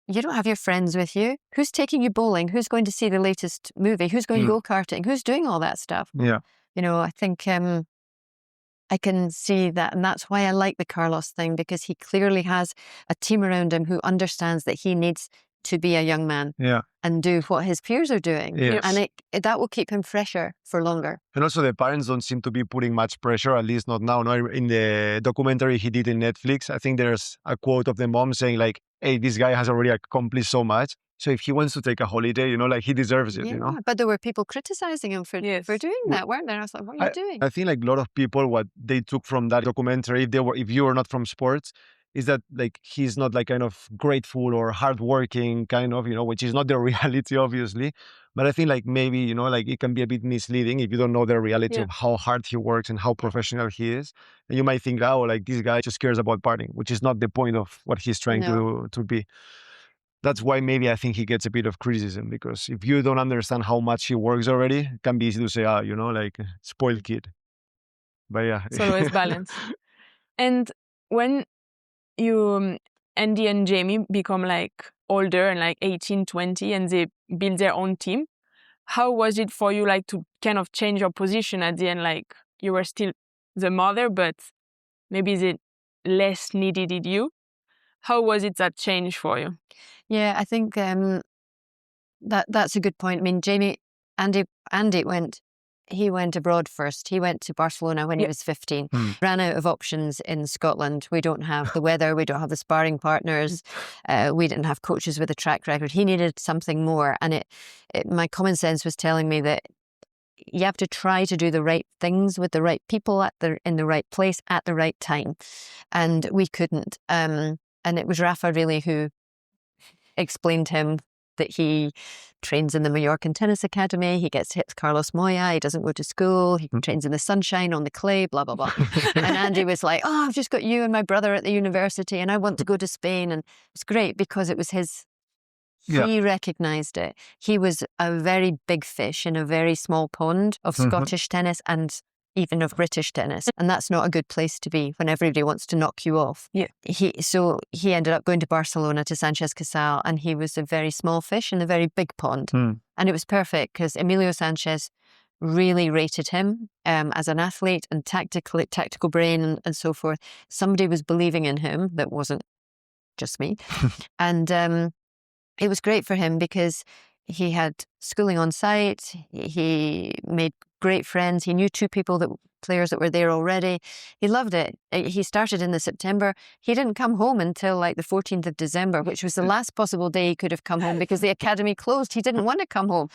You don't have your friends with you. Who's taking you bowling? Who's going to see the latest movie? Who's going go-karting? Who's doing all that stuff? Yeah. I think I can see that. And that's why I like the Carlos thing, because he clearly has a team around him who understands that he needs to be a young man and do what his peers are doing. Yes. And that will keep him fresher for longer. And also the parents don't seem to be putting much pressure, at least not now. No, in the documentary he did in Netflix, I think there's a quote of the mom saying like, hey, this guy has already accomplished so much. So if he wants to take a holiday, like he deserves it, But there were people criticizing him for doing that, weren't there? I was like, what are you doing? I think like a lot of people, what they took from that documentary, if you were not from sports, is that like he's not like kind of grateful or hardworking kind of, which is not the reality, obviously. But I think like maybe, like it can be a bit misleading if you don't know the reality of how hard he works and how professional he is. And you might think, oh, like this guy just cares about partying, which is not the point of what he's trying to be. That's why maybe I think he gets a bit of criticism, because if you don't understand how much he works already, it can be easy to say, like spoiled kid. But yeah. It's always balance. And when you, Andy and Jamie become like older and like 18, 20, and they build their own team, how was it for you like to kind of change your position at the end? Like you were still the mother, but maybe they less needed you. How was it that change for you? Yeah, I think that's a good point. I mean, Andy went abroad first. He went to Barcelona when he was 15. Ran out of options in Scotland. We don't have the weather. We don't have the sparring partners. We didn't have coaches with a track record. He needed something more. And my common sense was telling me that you have to try to do the right things with the right people in the right place at the right time. And we couldn't. And it was Rafa really who explained to him that he trains in the Mallorcan Tennis Academy, he gets hits Carlos Moya, he doesn't go to school, he trains in the sunshine on the clay, blah, blah, blah. And Andy was like, oh, I've just got you and my brother at the university and I want to go to Spain. And it's great because it was his, he recognized it. He was a very big fish in a very small pond of Scottish tennis and even of British tennis. And that's not a good place to be when everybody wants to knock you off. So he ended up going to Barcelona to Sanchez Casal, and he was a very small fish in a very big pond. And it was perfect because Emilio Sanchez really rated him as an athlete and tactical brain and so forth. Somebody was believing in him that wasn't just me. And it was great for him because he had schooling on site. He made great friends. He knew two players that were there already. He loved it. He started in the September. He didn't come home until like the 14th of December, which was the last possible day he could have come home because the academy closed. He didn't want to come home.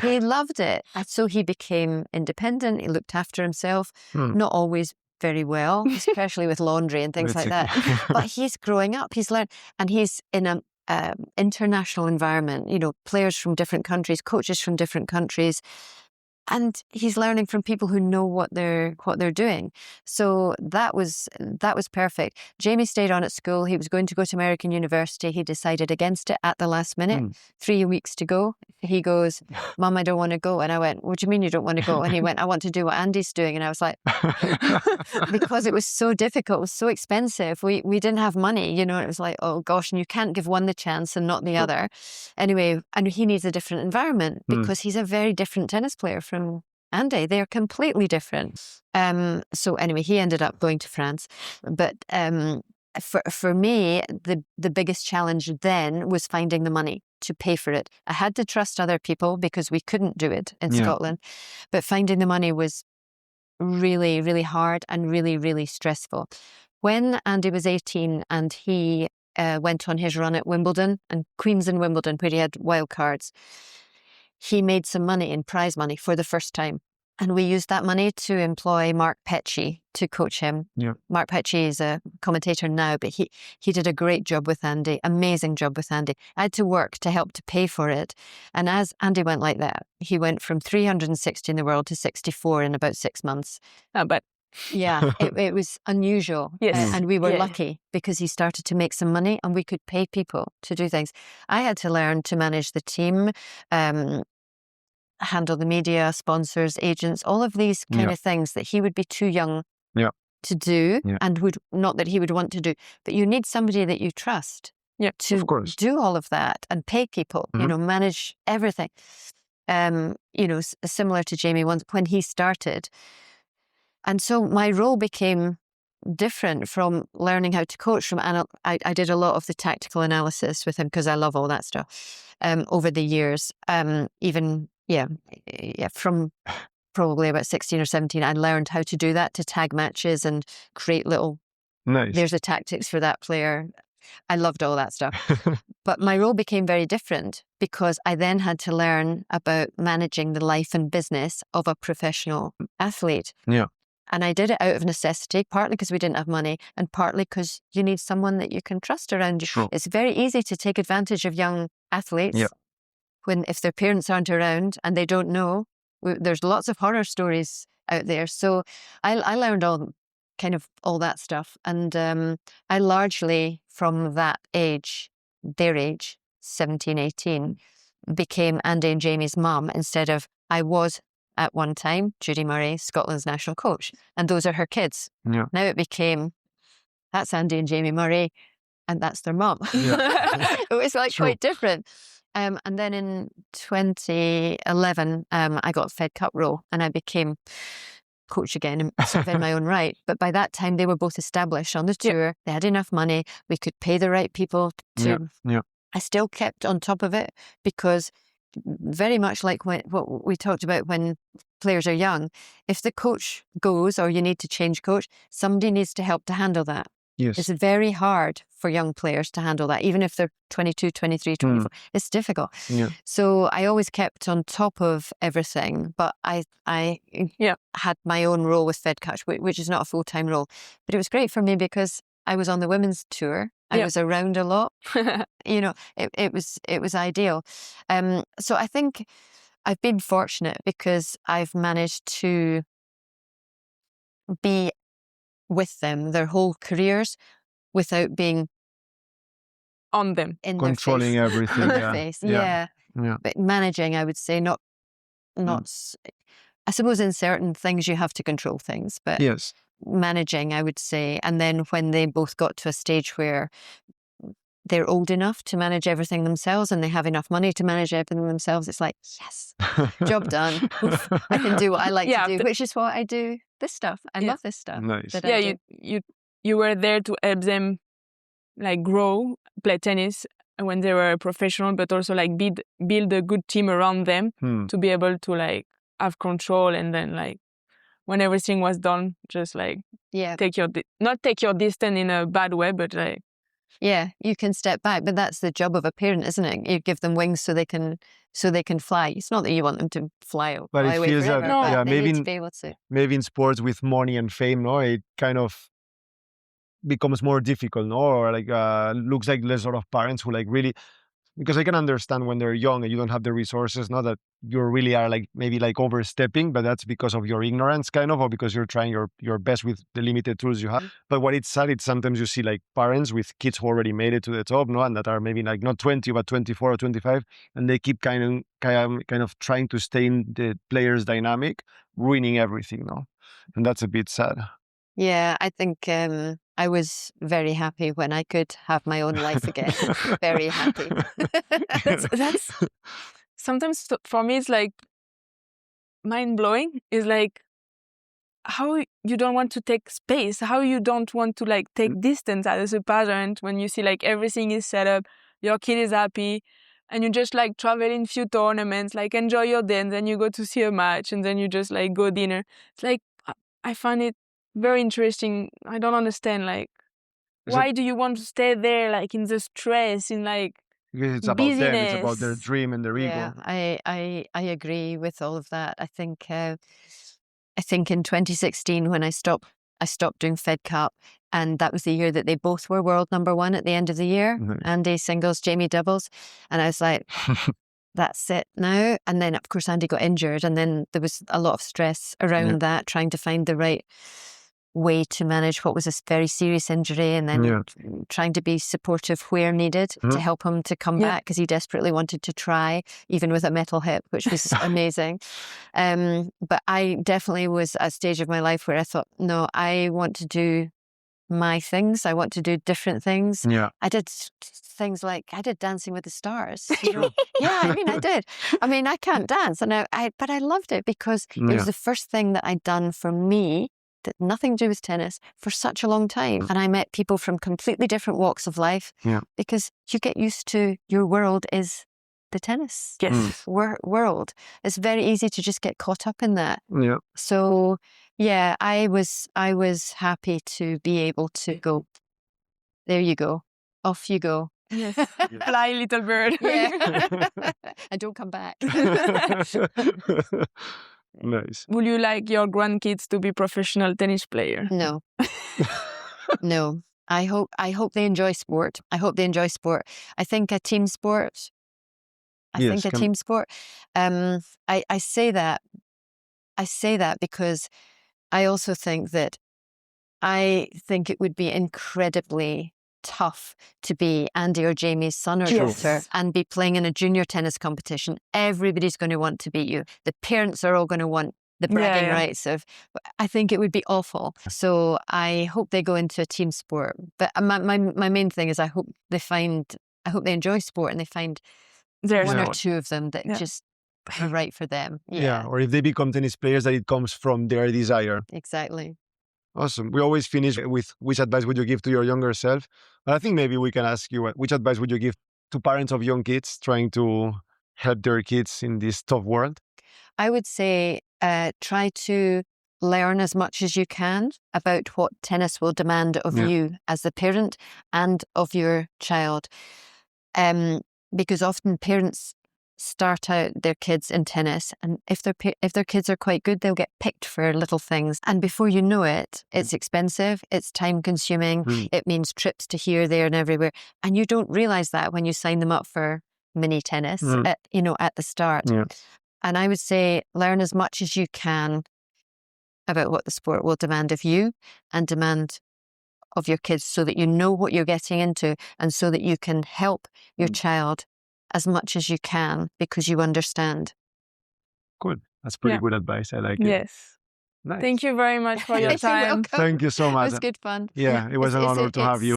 He loved it. And so he became independent. He looked after himself, not always very well, especially with laundry and things like that. But he's growing up. He's learned, and he's in an international environment, you know, players from different countries, coaches from different countries. And he's learning from people who know what they're doing. So that was perfect. Jamie stayed on at school. He was going to go to American University. He decided against it at the last minute. 3 weeks to go. He goes, Mum, I don't want to go. And I went, what do you mean you don't want to go? And he went, I want to do what Andy's doing. And I was like, because it was so difficult, it was so expensive. We didn't have money, you know. It was like, oh gosh, and you can't give one the chance and not the other. Anyway, and he needs a different environment because he's a very different tennis player from Andy. They're completely different. So anyway, he ended up going to France. But for me, the biggest challenge then was finding the money to pay for it. I had to trust other people because we couldn't do it in Scotland. But finding the money was really, really hard and really, really stressful. When Andy was 18 and he went on his run at Wimbledon and Queens and Wimbledon, where he had wild cards, he made some money in prize money for the first time. And we used that money to employ Mark Petchey to coach him. Mark Petchey is a commentator now, but he did a great job with Andy, amazing job with Andy. I had to work to help to pay for it. And as Andy went like that, he went from 360 in the world to 64 in about 6 months. But yeah, it was unusual. And we were lucky because he started to make some money and we could pay people to do things. I had to learn to manage the team, handle the media, sponsors, agents, all of these kind of things that he would be too young to do and would not that he would want to do. But you need somebody that you trust to do all of that and pay people, you know, manage everything. You know, similar to Jamie when he started. And so my role became different from learning how to coach. I did a lot of the tactical analysis with him because I love all that stuff over the years. From probably about 16 or 17, I learned how to do that, to tag matches and create little, there's a tactics for that player. I loved all that stuff. But my role became very different because I then had to learn about managing the life and business of a professional athlete. And I did it out of necessity, partly because we didn't have money and partly because you need someone that you can trust around you. It's very easy to take advantage of young athletes if their parents aren't around and they don't know. There's lots of horror stories out there. So I learned all that stuff. And I largely, from that age, their age, 17, 18, became Andy and Jamie's mum instead of I was at one time, Judy Murray, Scotland's national coach. And those are her kids. Now it became, that's Andy and Jamie Murray, and that's their mum. It was like quite different. And then in 2011, I got a Fed Cup role and I became coach again, sort of in my own right. But by that time, they were both established on the tour. They had enough money. We could pay the right people to... I still kept on top of it because very much like what we talked about when players are young, if the coach goes or you need to change coach, somebody needs to help to handle that. It's very hard for young players to handle that, even if they're 22, 23, 24. It's difficult. So I always kept on top of everything, but I had my own role with Fed Coach, which is not a full-time role. But it was great for me because I was on the women's tour I was around a lot. It was ideal. So I think I've been fortunate because I've managed to be with them their whole careers without being on them, in controlling their face. everything. In their face, yeah. But managing, I would say, not. I suppose in certain things you have to control things, but yes, managing, I would say. And then when they both got to a stage where they're old enough to manage everything themselves and they have enough money to manage everything themselves, it's like, yes, job done. I can do what I like to do, which is what I do. This stuff, I love this stuff. Nice. You were there to help them like grow, play tennis when they were professional, but also like build a good team around them to be able to like have control, and then like when everything was done, just like not take your distance in a bad way, but like you can step back. But that's the job of a parent, isn't it? You give them wings so they can fly. It's not that you want them to fly but away forever, but they maybe need to be able to. Maybe in sports with money and fame, no, it kind of becomes more difficult, no, or like looks like there's a lot of parents who like really, because I can understand when they're young and you don't have the resources, not that you really are like maybe like overstepping, but that's because of your ignorance kind of, or because you're trying your best with the limited tools you have. But what it's sad, it's sometimes you see like parents with kids who already made it to the top, no, and that are maybe like not 20 but 24 or 25, and they keep kind of trying to stay in the player's dynamic, ruining everything, no, and that's a bit sad. Yeah, I think I was very happy when I could have my own life again. Very happy. That's sometimes for me it's like mind-blowing. Is like how you don't want to take space, how you don't want to like take distance as a parent when you see like everything is set up, your kid is happy, and you just like travel in few tournaments, like enjoy your day, and then you go to see a match, and then you just like go dinner. It's like I find it very interesting. I don't understand, like, why do you want to stay there, like, in the stress, in, like, because it's busyness. about them, it's about their dream and their Yeah, ego. I agree with all of that. I think in 2016 when I stopped doing Fed Cup, and that was the year that they both were world number one at the end of the year, Andy singles, Jamie doubles, and I was like, that's it now. And then of course Andy got injured, and then there was a lot of stress around that, trying to find the right way to manage what was a very serious injury, and then trying to be supportive where needed to help him to come back, because he desperately wanted to try, even with a metal hip, which was amazing. But I definitely was at a stage of my life where I thought, no, I want to do my things. I want to do different things. I did things like I did Dancing with the Stars. I did. I mean, I can't dance, and but I loved it because it was the first thing that I'd done for me that nothing to do with tennis for such a long time. And I met people from completely different walks of life because you get used to your world is the tennis world. It's very easy to just get caught up in that. So yeah, I was happy to be able to go, there you go, off you go. Yes. Fly, little bird. And don't come back. Nice. Would you like your grandkids to be professional tennis player? No. No. I hope they enjoy sport. I think a team sport. I say that because I also think that I think it would be incredibly tough to be Andy or Jamie's son or daughter and be playing in a junior tennis competition. Everybody's going to want to beat you. The parents are all going to want the bragging rights of. I think it would be awful. So I hope they go into a team sport. But my main thing is I hope they enjoy sport and they find one or two of them that just are right for them. Or if they become tennis players, that it comes from their desire. Exactly. Awesome. We always finish with which advice would you give to your younger self? But I think maybe we can ask you, which advice would you give to parents of young kids trying to help their kids in this tough world? I would say try to learn as much as you can about what tennis will demand of you as the parent and of your child. Because often parents start out their kids in tennis, and if their kids are quite good, they'll get picked for little things, and before you know it, it's expensive, it's time consuming, it means trips to here, there, and everywhere, and you don't realize that when you sign them up for mini tennis at the start. And I would say learn as much as you can about what the sport will demand of you and demand of your kids, so that you know what you're getting into, and so that you can help your child as much as you can, because you understand. Good. That's pretty good advice. I like it. Yes. Nice. Thank you very much for your You're time. welcome. Thank you so much. It was good fun. Yeah, it was an honor to have you.